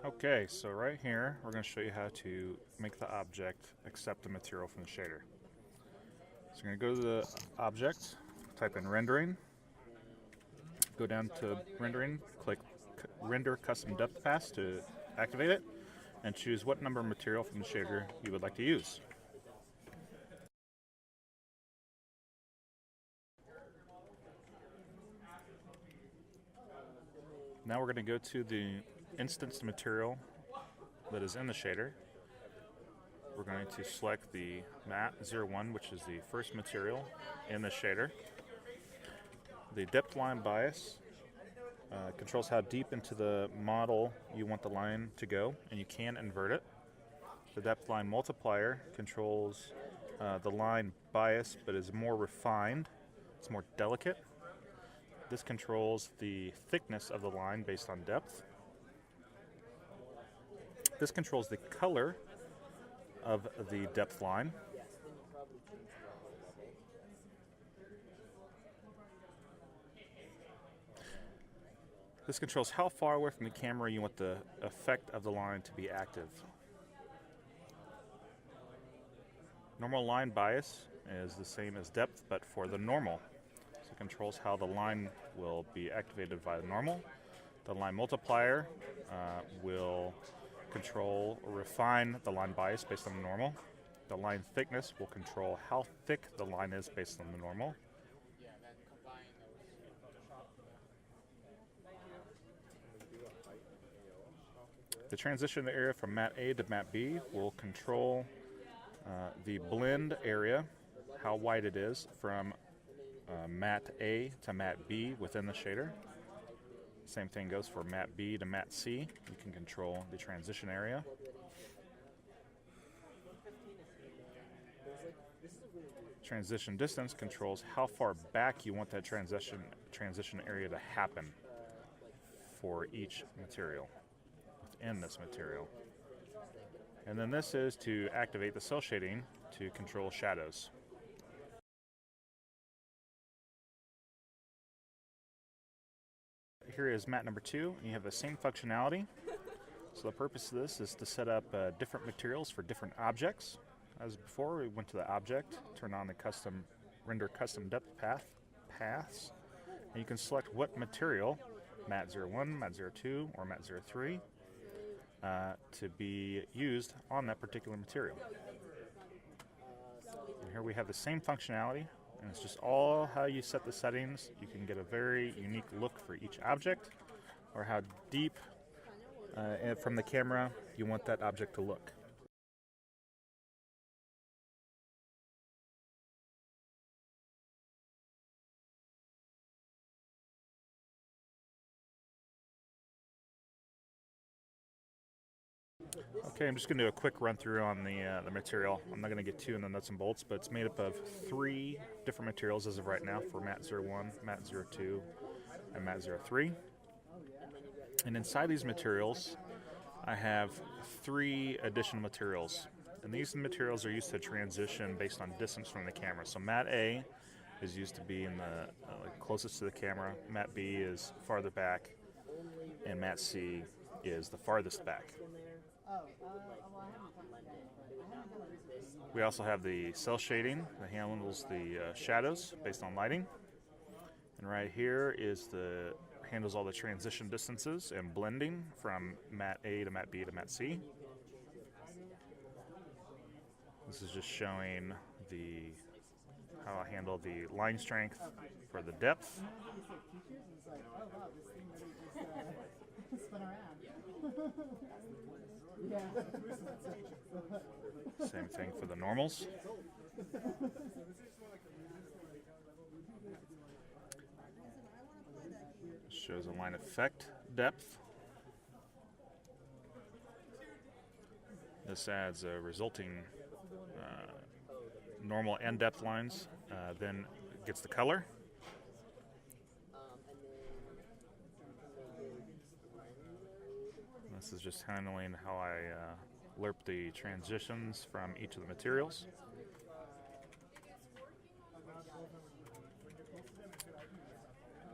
Okay, so right here, we're going to show you how to make the object accept the material from the shader. So you're going to go to the object, type in rendering, go down to rendering, click render custom depth path to activate it, and choose what number of material from the shader you would like to use. Now we're going to go to the instanced material that is in the shader. We're going to select the Mat 01, which is the first material in the shader. The depth line bias controls how deep into the model you want the line to go, and you can invert it. The depth line multiplier controls the line bias, but is more refined. It's more delicate. This controls the thickness of the line based on depth. This controls the color of the depth line. This controls how far away from the camera you want the effect of the line to be active. Normal line bias is the same as depth, but for the normal. So it controls how the line will be activated by the normal. The line multiplier will control or refine the line bias based on the normal. The line thickness will control how thick the line is based on the normal. The transition area from Mat A to Mat B will control the blend area, how wide it is from Mat A to Mat B within the shader. Same thing goes for Mat B to Mat C. You can control the transition area. Transition distance controls how far back you want that transition area to happen for each material within this material. And then this is to activate the cell shading to control shadows. Here is mat number 2, and you have the same functionality. So the purpose of this is to set up different materials for different objects. As before, we went to the object, turn on the render custom depth paths, and you can select what material, Mat 01, Mat 02, or Mat 03, to be used on that particular material. And here we have the same functionality, and it's just all how you set the settings. You can get a very unique look for each object, or how deep from the camera you want that object to look. Okay, I'm just going to do a quick run through on the material. I'm not going to get too in the nuts and bolts, but it's made up of 3 different materials as of right now for Mat 01, Mat 02, and Mat 03. And inside these materials, I have 3 additional materials. And these materials are used to transition based on distance from the camera. So Mat A is used to be in the closest to the camera, Mat B is farther back, and Mat C is the farthest back. We also have the cell shading that handles the shadows based on lighting. And right here is handles all the transition distances and blending from Mat A to Mat B to Mat C. This is just showing how I handle the line strength for the depth. Same thing for the normals. Shows a line effect depth. This adds a resulting normal and depth lines, then gets the color. This is just handling how I lerp the transitions from each of the materials.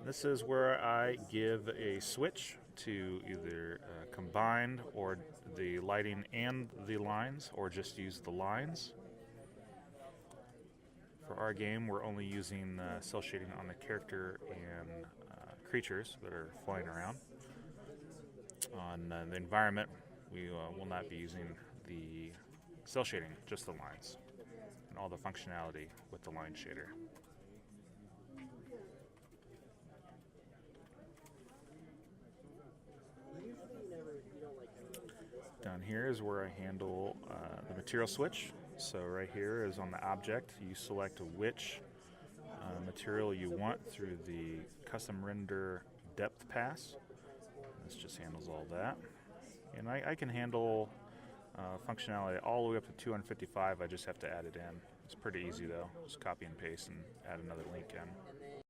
This is where I give a switch to either combine or the lighting and the lines, or just use the lines. For our game, we're only using cell shading on the character and creatures that are flying around. On the environment, we will not be using the cell shading, just the lines, and all the functionality with the line shader. Down here is where I handle the material switch. So right here is on the object. You select which material you want through the custom render depth pass. This just handles all that. And I can handle functionality all the way up to 255. I just have to add it in. It's pretty easy though. Just copy and paste and add another link in.